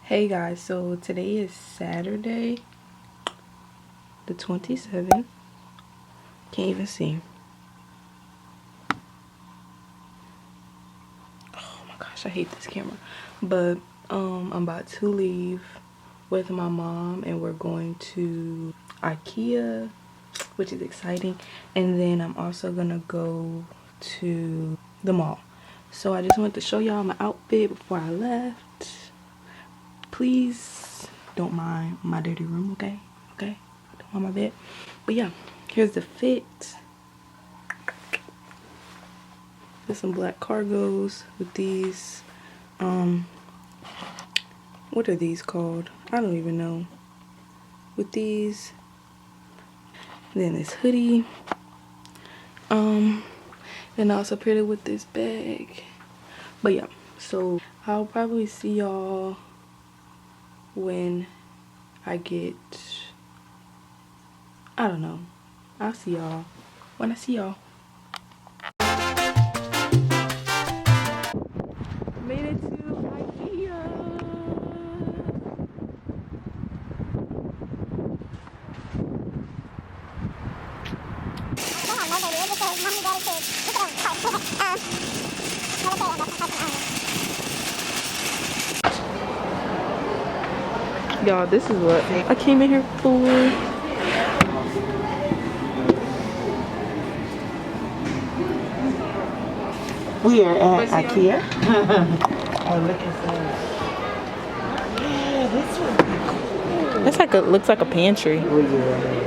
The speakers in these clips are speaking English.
Hey guys, so today is Saturday the 27th. Can't even see. Oh my gosh, I hate this camera. But I'm about to leave with my mom and we're going to Ikea, which is exciting. And then I'm also gonna go to the mall. So I just wanted to show y'all my outfit before I left. Please don't mind my dirty room, okay? Okay? Don't mind my bed. But yeah, here's the fit. There's some black cargos with these, what are these called? I don't even know. With these. And then this hoodie. Then I also paired it with this bag. But yeah, so I'll probably see y'all when I get, I don't know. I'll see y'all when I see y'all. Made it to Ikea. Y'all, this is what I came in here for. We are at Ikea. Oh, look at that. Yeah, this would be cool. That's like looks like a pantry. Oh, yeah.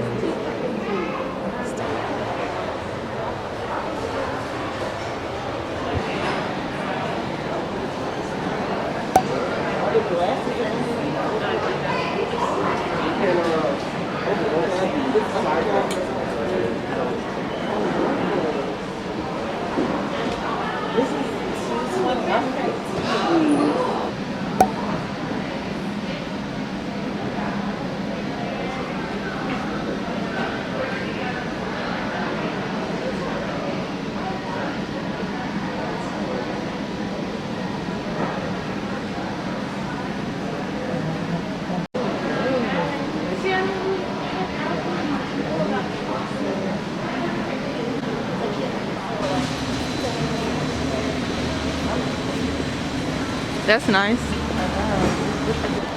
That's nice.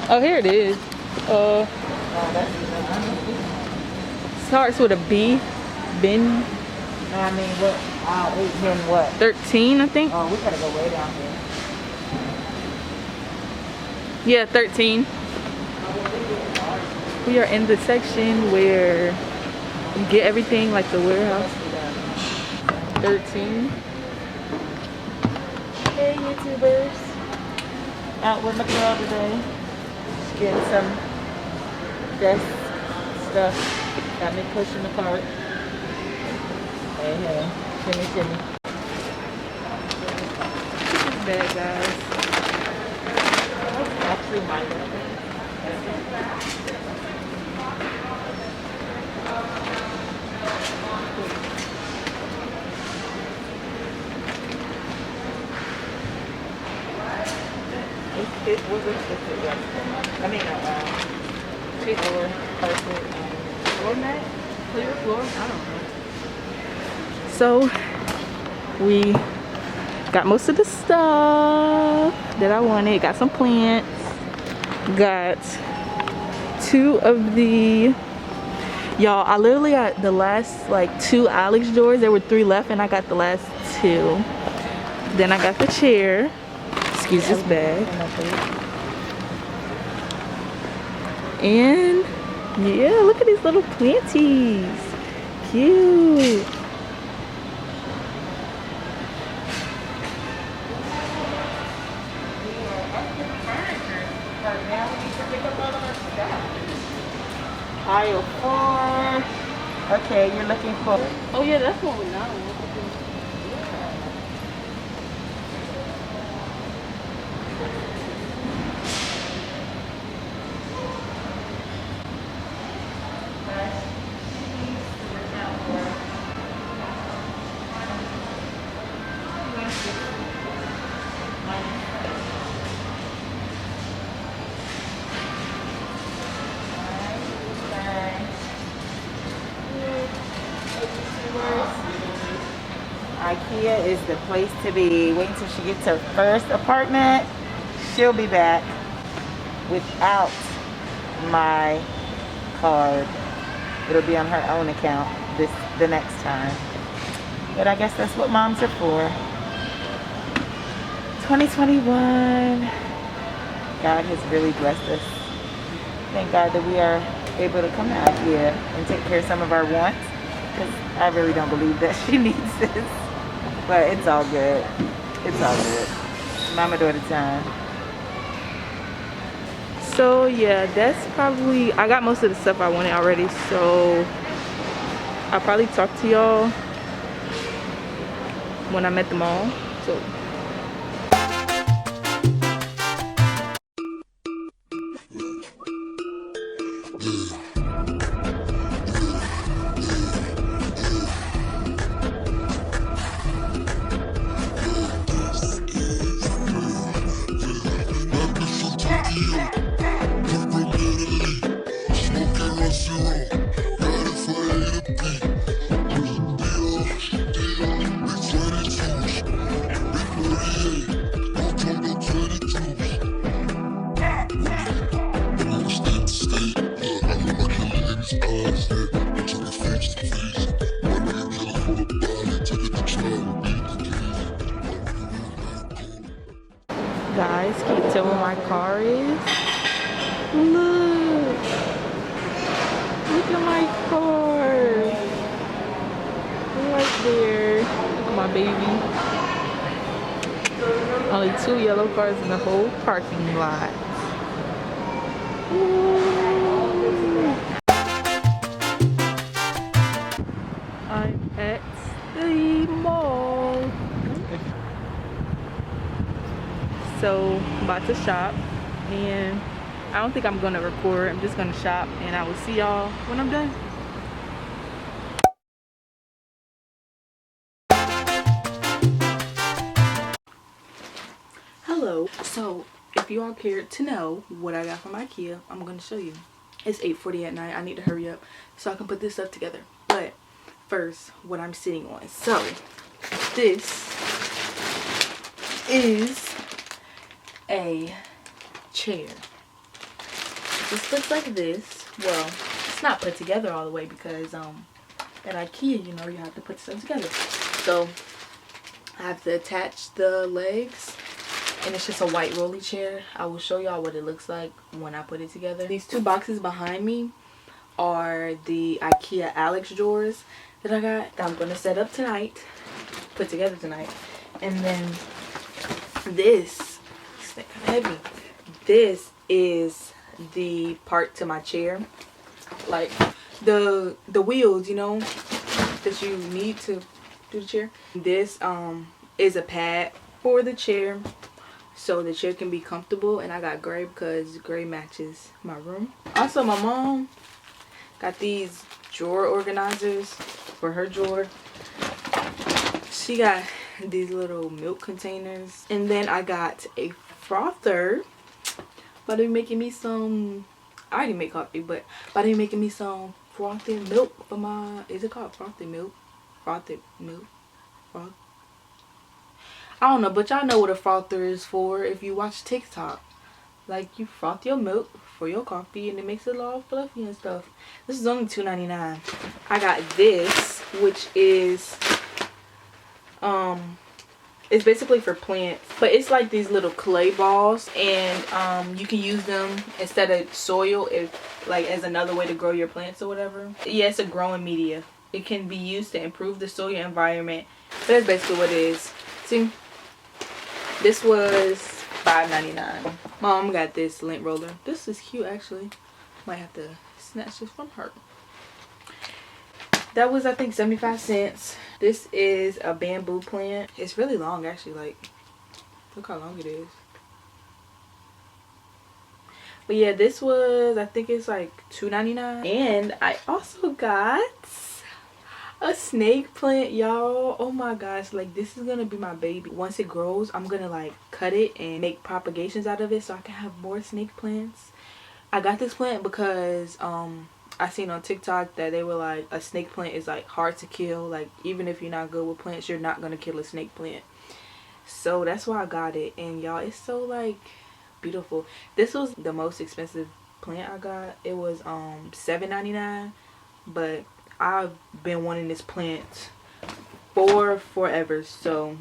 Oh, here it is. Starts with a B. Ben. I mean, what? Then what? 13, I think. Oh, we gotta go way down here. Yeah, 13. We are in the section where you get everything like the warehouse. 13. Hey, YouTubers. Out with my girl today. Just getting some desk stuff. Got me pushing the cart. Hey, hey. Timmy, Timmy. This is bad, guys. Actually, mine. It was a I mean, floor, carpet, floor mat, clear floor. I don't know. So we got most of the stuff that I wanted. Got some plants. Got 2 of the, y'all, I literally got the last like 2 Alex drawers. There were 3 left and I got the last 2. Then I got the chair. Excuse this bag. And yeah, look at these little planties. Cute. Aisle 4. Okay, you're looking for. Oh yeah, that's what we know. Ikea is the place to be. Wait until she gets her first apartment. She'll be back without my card. It'll be on her own account the next time. But I guess that's what moms are for. 2021. God has really blessed us. Thank God that we are able to come out here and take care of some of our wants. Because I really don't believe that she needs this. But it's all good. It's all good. Mama daughter time. So yeah, that's probably, I got most of the stuff I wanted already, so I'll probably talk to y'all when I'm at the mall. So guys, can you tell where my car is? Look! Look at my car! Right there. Look at my baby. Only 2 yellow cars in the whole parking lot. Ooh. I'm at the mall. So I'm about to shop, and I don't think I'm gonna record. I'm just gonna shop, and I will see y'all when I'm done. Hello. So if you all care to know what I got from Ikea, I'm gonna show you. It's 8:40 at night. I need to hurry up so I can put this stuff together. But first, what I'm sitting on. So this is a chair. This looks like this. Well, it's not put together all the way because at Ikea, you know, you have to put stuff together. So I have to attach the legs, and it's just a white rolly chair. I will show y'all what it looks like when I put it together. These 2 boxes behind me are the Ikea Alex drawers that I got that I'm gonna set up tonight, put together tonight. And then this, it's kind of heavy. This is the part to my chair, like the wheels, you know, that you need to do the chair. This is a pad for the chair, so the chair can be comfortable, and I got gray because gray matches my room. Also, my mom got these drawer organizers for her drawer. She got these little milk containers, and then I got a frother. About to be making me some, I already make coffee, but about to be making me some frothed milk for my, is it called frothed milk? Frothed milk? Froth? I don't know, but y'all know what a frother is for if you watch TikTok. Like, you froth your milk for your coffee and it makes it all fluffy and stuff. This is only $2.99. I got this, which is it's basically for plants, but it's like these little clay balls, and you can use them instead of soil, if like as another way to grow your plants or whatever. Yeah, it's a growing media. It can be used to improve the soil environment, but that's basically what it is. See, this was $5.99. Mom got this lint roller. This is cute actually. Might have to snatch this from her. That was, I think, 75 cents. This is a bamboo plant. It's really long actually, like look how long it is. But yeah, this was, I think it's like $2.99. And I also got a snake plant, y'all. Oh my gosh, like this is gonna be my baby. Once it grows, I'm gonna like cut it and make propagations out of it so I can have more snake plants. I got this plant because I seen on TikTok that they were like, a snake plant is like hard to kill. Like even if you're not good with plants, you're not gonna kill a snake plant. So that's why I got it. And y'all, it's so like beautiful. This was the most expensive plant I got. It was $7.99, but I've been wanting this plant for forever, so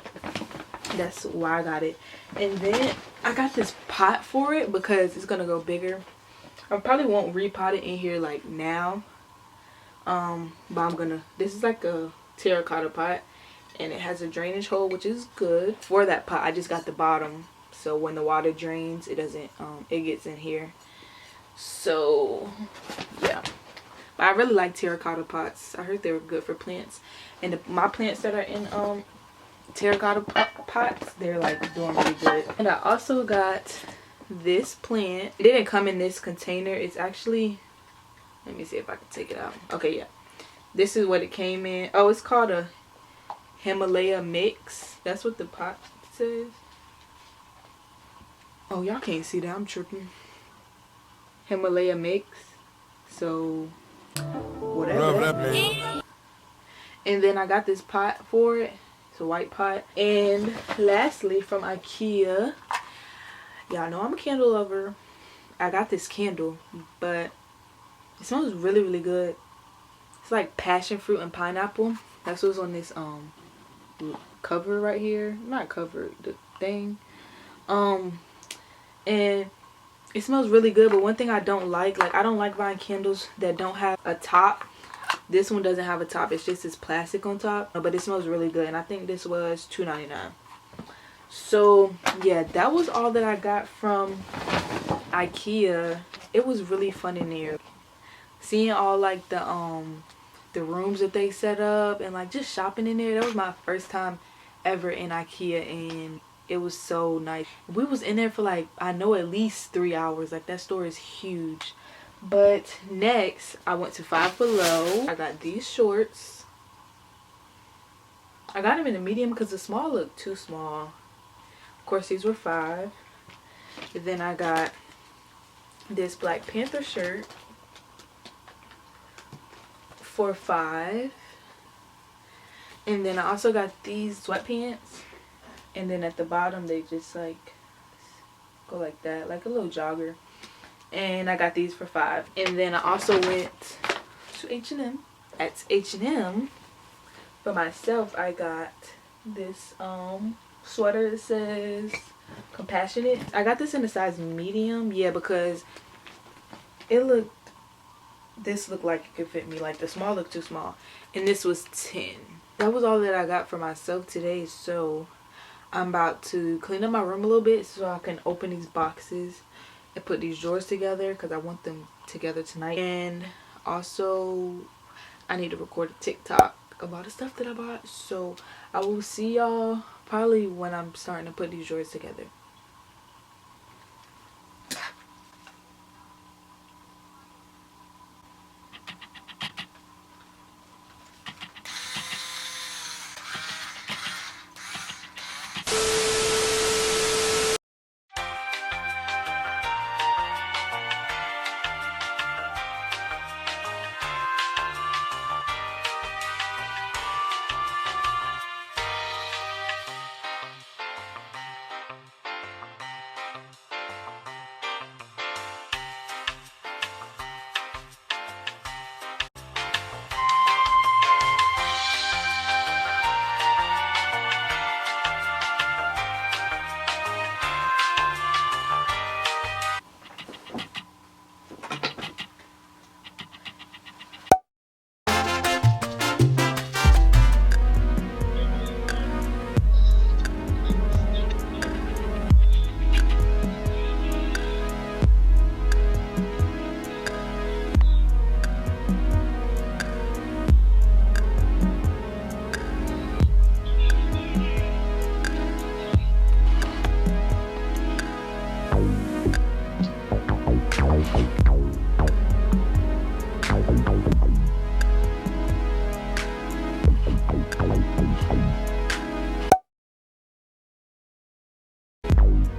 that's why I got it. And then I got this pot for it because it's gonna go bigger. I probably won't repot it in here like now, but I'm gonna, this is like a terracotta pot and it has a drainage hole, which is good. For that pot I just got the bottom, so when the water drains it doesn't it gets in here. So yeah, but I really like terracotta pots. I heard they were good for plants, and my plants that are in terracotta pots, they're like doing really good. And I also got this plant. It didn't come in this container. It's actually, let me see if I can take it out. Okay, yeah, this is what it came in. Oh, it's called a Himalaya mix. That's what the pot says. Oh, y'all can't see that, I'm tripping. Himalaya mix. So whatever. And then I got this pot for it. It's a white pot. And lastly, from Ikea, y'all know I'm a candle lover. I got this candle, but it smells really, really good. It's like passion fruit and pineapple. That's what's on this cover right here. Not cover, the thing. And it smells really good, but one thing I don't like I don't like buying candles that don't have a top. This one doesn't have a top. It's just this plastic on top, but it smells really good. And I think this was $2.99. So yeah, that was all that I got from Ikea. It was really fun in there, seeing all like the rooms that they set up, and like just shopping in there. That was my first time ever in Ikea, and it was so nice. We was in there for like, I know, at least 3 hours. Like that store is huge. But next I went to Five Below. I got these shorts. I got them in a medium because the small looked too small. Of course these were $5. And then I got this Black Panther shirt for $5. And then I also got these sweatpants, and then at the bottom they just like go like that, like a little jogger. And I got these for $5. And then I also went to H&M. At H&M for myself, I got this sweater that says compassionate. I got this in a size medium, yeah, because this looked like it could fit me. Like the small looked too small, and this was 10. That was all that I got for myself today. So I'm about to clean up my room a little bit so I can open these boxes and put these drawers together, because I want them together tonight. And also I need to record a TikTok about the stuff that I bought. So I will see y'all probably when I'm starting to put these drawers together.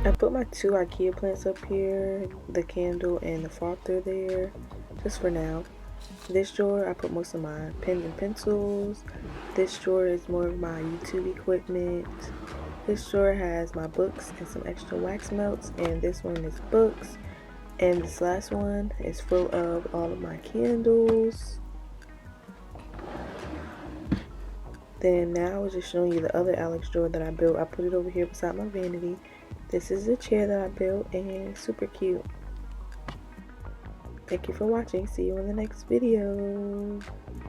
I put my 2 Ikea plants up here, the candle and the froth are there, just for now. This drawer, I put most of my pens and pencils. This drawer is more of my YouTube equipment. This drawer has my books and some extra wax melts, and this one is books. And this last one is full of all of my candles. Then now I was just showing you the other Alex drawer that I built. I put it over here beside my vanity. This is the chair that I built, and it's super cute. Thank you for watching. See you in the next video.